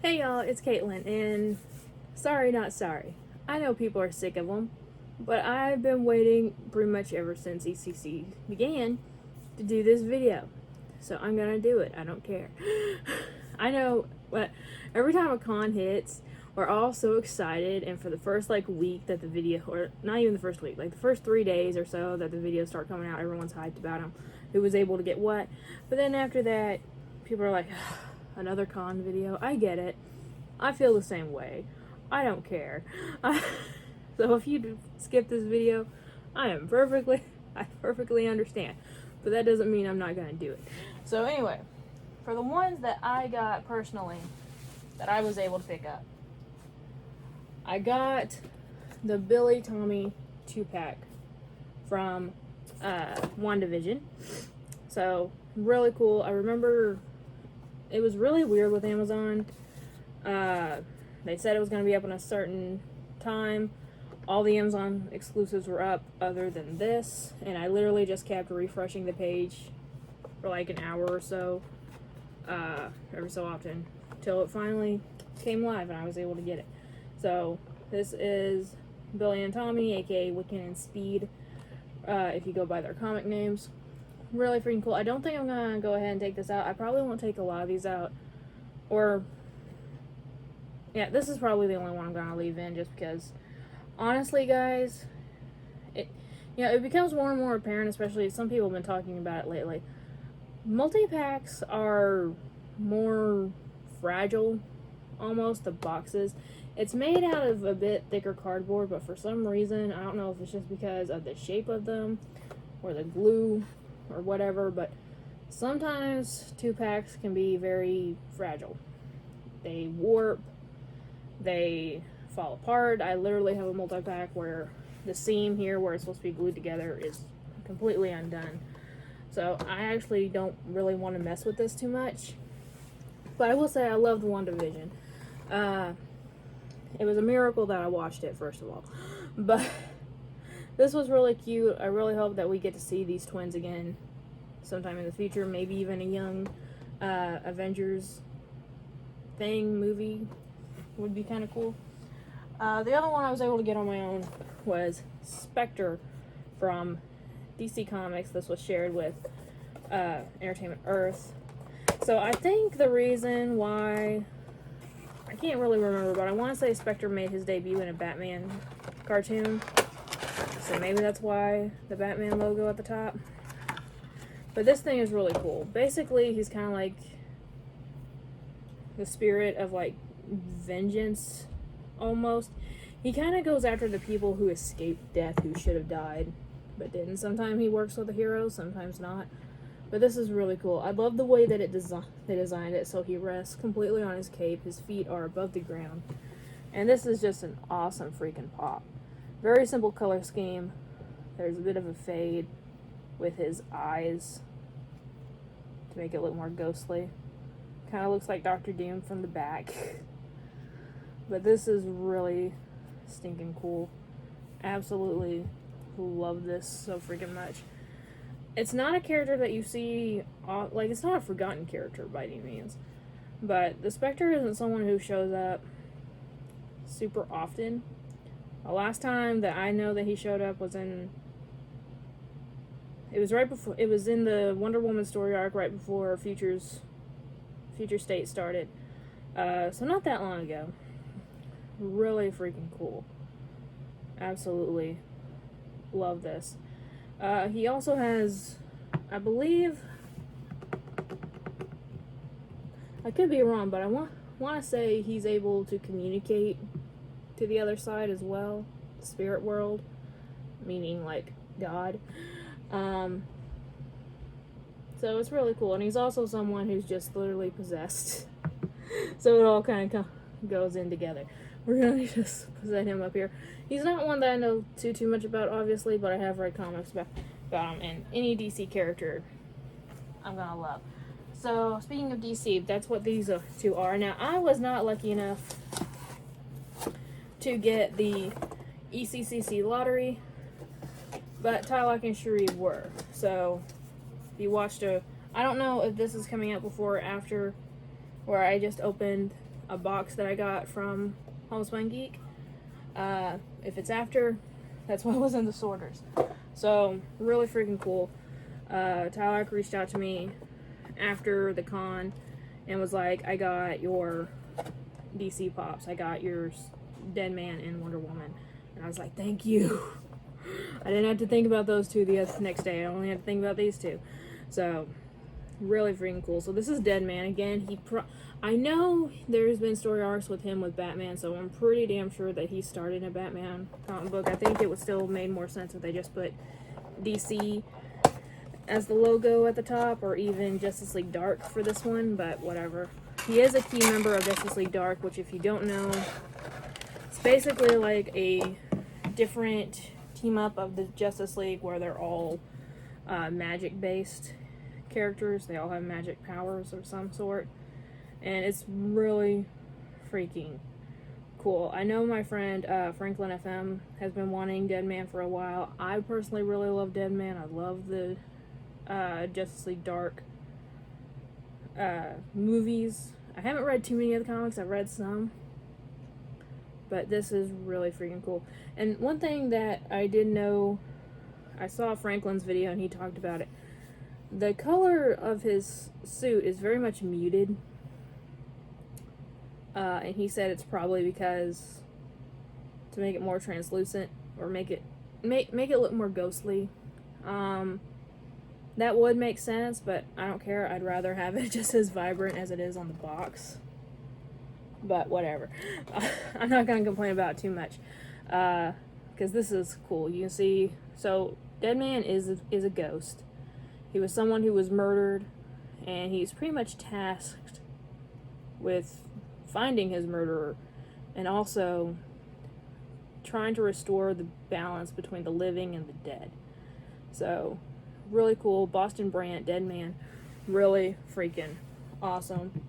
Hey y'all, it's Caitlyn, and sorry not sorry. I know people are sick of them, but I've been waiting pretty much ever since ECC began to do this video. So I'm gonna do it, I don't care. I know, but every time a con hits, we're all so excited, and for the first week that the video, or not even the first week, like the first 3 days or so that the videos start coming out, everyone's hyped about them, who was able to get what. But then after that, people are like, another con video. I get it. I feel the same way. I don't care. So if you skip this video, I perfectly understand. But that doesn't mean I'm not gonna do it. So anyway, for the ones that I got personally, that I was able to pick up, I got the Billy Tommy 2-pack from WandaVision. So really cool. I remember it was really weird with Amazon. They said it was going to be up in a certain time. All the Amazon exclusives were up other than this, and I literally just kept refreshing the page for like an hour or so, every so often, till it finally came live and I was able to get it. So this is Billy and Tommy, aka Wiccan and Speed, if you go by their comic names. Really freaking cool. I don't think I'm gonna go ahead and take this out. I probably won't take a lot of these out, or yeah, this is probably the only one I'm gonna leave in, just because honestly, guys, it becomes more and more apparent, especially some people have been talking about it lately. Multi-packs are more fragile, almost, the boxes. It's made out of a bit thicker cardboard, but for some reason, I don't know if it's just because of the shape of them or the glue or whatever, but sometimes 2-packs can be very fragile. They warp, they fall apart. I literally have a multi-pack where the seam here where it's supposed to be glued together is completely undone. So I actually don't really want to mess with this too much. But I will say I loved WandaVision. It was a miracle that I watched it, first of all. But this was really cute. I really hope that we get to see these twins again sometime in the future. Maybe even a young Avengers thing movie would be kind of cool. The other one I was able to get on my own was Spectre from DC Comics. This was shared with Entertainment Earth. So I think the reason why, I can't really remember, but I want to say Spectre made his debut in a Batman cartoon. So maybe that's why the Batman logo at the top. But this thing is really cool. Basically, he's kind of like the spirit of like vengeance, almost. He kind of goes after the people who escaped death, who should have died but didn't. Sometimes he works with the heroes, sometimes not. But this is really cool. I love the way that they designed it so he rests completely on his cape. His feet are above the ground. And this is just an awesome freaking pop. Very simple color scheme. There's a bit of a fade with his eyes to make it look more ghostly. Kind of looks like Dr. Doom from the back. But this is really stinking cool. Absolutely love this so freaking much. It's not a character that you see, like, it's not a forgotten character by any means. But the Spectre isn't someone who shows up super often. The last time that I know that he showed up was in, it was in the Wonder Woman story arc right before Future State started. So not that long ago. Really freaking cool. Absolutely love this. He also has, I believe, I could be wrong, but I want to say he's able to communicate to the other side as well, the spirit world, meaning like God. So it's really cool, and he's also someone who's just literally possessed. So it all kind of goes in together. We're gonna just present him up here. He's not one that I know too much about, obviously, but I have read comics about him, and any DC character I'm gonna love. So speaking of DC, that's what these two are. Now I was not lucky enough to get the ECCC lottery, but Tylock and Sharif were. So if you watched I don't know if this is coming out before or after, where I just opened a box that I got from Homespun Geek. If it's after, that's what was in the sorters. So, really freaking cool. Tyler reached out to me after the con and was like, I got your DC Pops. I got your Dead Man and Wonder Woman. And I was like, thank you. I didn't have to think about those two the next day. I only had to think about these two. So, really freaking cool. So this is Dead Man again. I know there's been story arcs with him with Batman, so I'm pretty damn sure that he started a Batman comic book. I think it would still made more sense if they just put DC as the logo at the top, or even Justice League Dark for this one, but whatever. He is a key member of Justice League Dark, which if you don't know, it's basically like a different team up of the Justice League where they're all magic based characters. They all have magic powers of some sort, and it's really freaking cool. I know my friend Franklin FM has been wanting Dead Man for a while. I personally really love Dead Man. I love the Justice League Dark movies. I haven't read too many of the comics. I've read some, but this is really freaking cool. And one thing that I did know, I saw Franklin's video and he talked about it. The color of his suit is very much muted. And he said it's probably because to make it more translucent, or make it look more ghostly. That would make sense, but I don't care. I'd rather have it just as vibrant as it is on the box. But whatever. I'm not going to complain about it too much. Because this is cool. You can see, so Dead Man is a ghost. He was someone who was murdered, and he's pretty much tasked with finding his murderer, and also trying to restore the balance between the living and the dead. So, really cool. Boston Brand, Dead Man, really freaking awesome.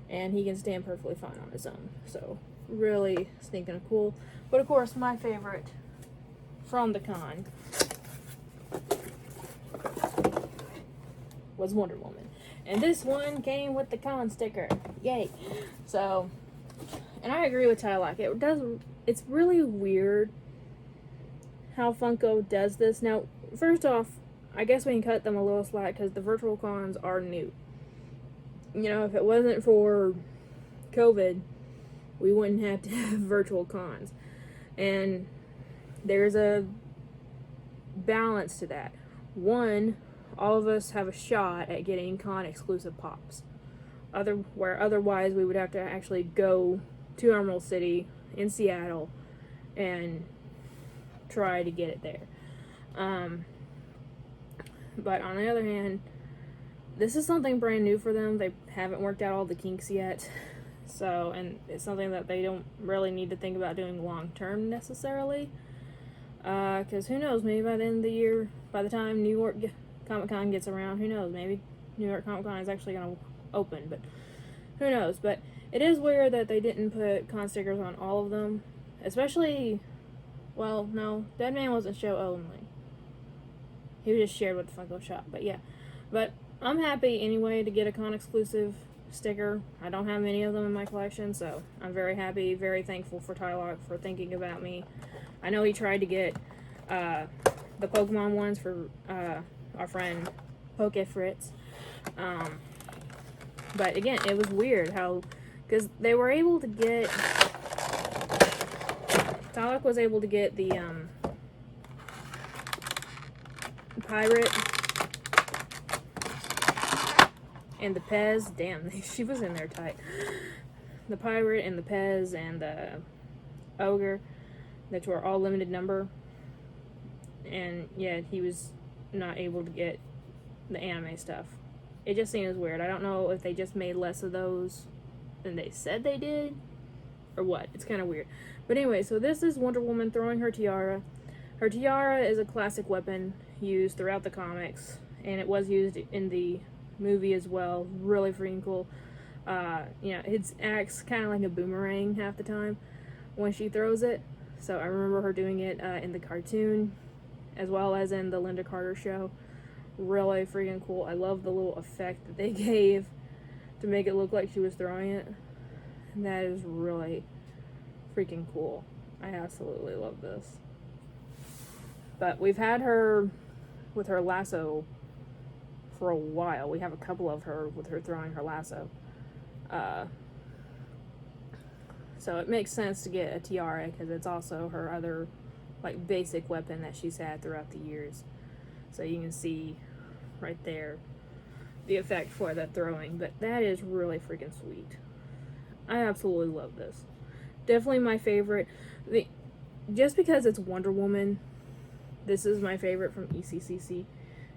And he can stand perfectly fine on his own. So, really stinking cool. But of course, my favorite from the con was Wonder Woman. And this one came with the con sticker. Yay. So, and I agree with Tyler. It's really weird how Funko does this. Now, first off, I guess we can cut them a little slack because the virtual cons are new. You know, if it wasn't for COVID, we wouldn't have to have virtual cons. And there's a balance to that. One, all of us have a shot at getting con exclusive pops. Where otherwise we would have to actually go to Emerald City in Seattle and try to get it there. But on the other hand, this is something brand new for them. They haven't worked out all the kinks yet. So, and it's something that they don't really need to think about doing long term necessarily. Because who knows, maybe by the end of the year, by the time New York Comic Con gets around, who knows, maybe New York Comic Con is actually going to open, but who knows. But it is weird that they didn't put con stickers on all of them, especially, well, no, Dead Man wasn't show only. He was just shared with the Funko shop, but yeah. But I'm happy anyway to get a con exclusive sticker. I don't have many of them in my collection, so I'm very happy, very thankful for Tylock for thinking about me. I know he tried to get the Pokemon ones for our friend Poke Fritz. But again, it was weird how, because they were able to get, Tylock was able to get the Pirate and the Pez. Damn, she was in there tight. The Pirate and the Pez and the Ogre, that were all limited number. And yeah, he was not able to get the anime stuff. It just seems weird. I don't know if they just made less of those than they said they did, or what. It's kind of weird. But anyway, so this is Wonder Woman throwing her tiara. Her tiara is a classic weapon used throughout the comics, and it was used in the movie as well. Really freaking cool. You know, it acts kind of like a boomerang half the time when she throws it. So I remember her doing it in the cartoon, as well as in the Linda Carter show. Really freaking cool. I love the little effect that they gave to make it look like she was throwing it. And that is really freaking cool. I absolutely love this. But we've had her with her lasso for a while. We have a couple of her with her throwing her lasso. So it makes sense to get a tiara because it's also her other like basic weapon that she's had throughout the years. So you can see right there the effect for that throwing. But that is really freaking sweet. I absolutely love this. Definitely my favorite. Just because it's Wonder Woman, this is my favorite from ECCC.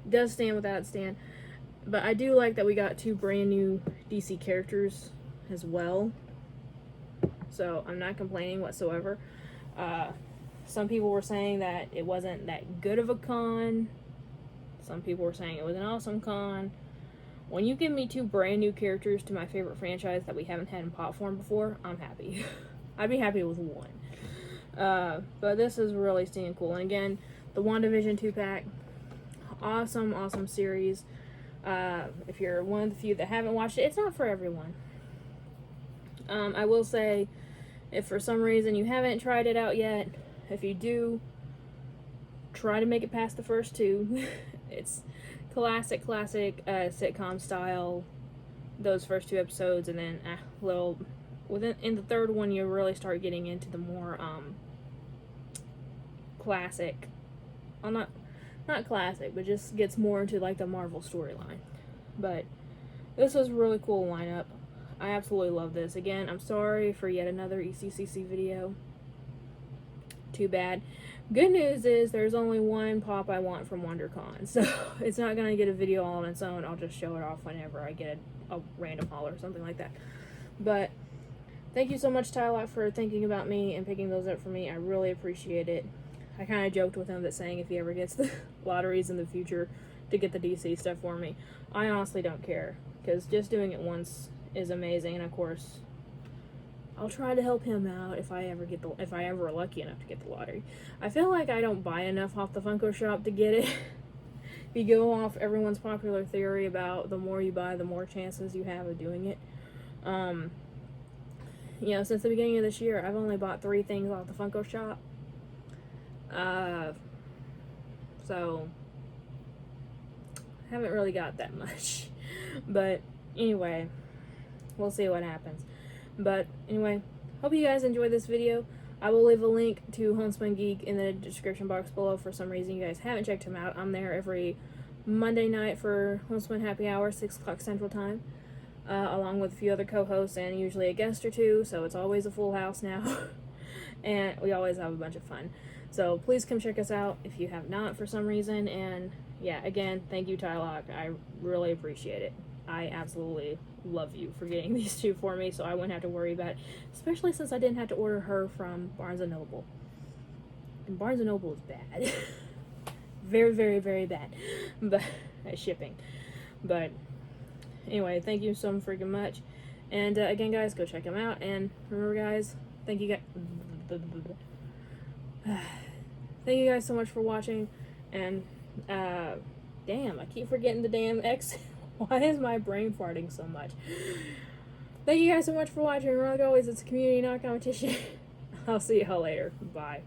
Does stand without stand. But I do like that we got 2 brand new DC characters as well. So I'm not complaining whatsoever. Some people were saying that it wasn't that good of a con. Some people were saying it was an awesome con. When you give me 2 brand new characters to my favorite franchise that we haven't had in pop form before, I'm happy. I'd be happy with 1. But this is really staying cool. And again, the WandaVision 2-pack, awesome series. If you're one of the few that haven't watched it, it's not for everyone. I will say, if for some reason you haven't tried it out yet, if you do, try to make it past the first 2. It's classic sitcom style, those first 2 episodes, and then in the third one you really start getting into the more classic, well, not classic, but just gets more into like the Marvel storyline. But this was a really cool lineup. I absolutely love this. Again, I'm sorry for yet another ECCC video. Too bad. Good news is there's only 1 pop I want from WonderCon, so it's not going to get a video all on its own. I'll just show it off whenever I get a random haul or something like that. But thank you so much, Tylock, for thinking about me and picking those up for me. I really appreciate it. I kind of joked with him that saying if he ever gets the lotteries in the future to get the DC stuff for me. I honestly don't care, because just doing it once is amazing, and of course I'll try to help him out if I ever are lucky enough to get the lottery. I feel like I don't buy enough off the Funko shop to get it. If you go off everyone's popular theory about the more you buy, the more chances you have of doing it. You know, since the beginning of this year, I've only bought 3 things off the Funko shop. So haven't really got that much. But anyway, we'll see what happens. But anyway, hope you guys enjoyed this video. I will leave a link to Homespun Geek in the description box below. For some reason you guys haven't checked him out, I'm there every Monday night for Homespun Happy Hour, 6 o'clock Central Time, along with a few other co-hosts and usually a guest or 2, so it's always a full house now. And we always have a bunch of fun. So please come check us out if you have not for some reason. And yeah, again, thank you, Tylock. I really appreciate it. I absolutely love you for getting these 2 for me, so I wouldn't have to worry about it, especially since I didn't have to order her from Barnes & Noble. And Barnes & Noble is bad. very bad. But at shipping. But anyway, thank you so freaking much. And again, guys, go check them out. And remember, guys, thank you guys. Thank you guys so much for watching. And damn, I keep forgetting the damn X. Why is my brain farting so much? Thank you guys so much for watching. Like always, it's a community, not competition. I'll see y'all later. Bye.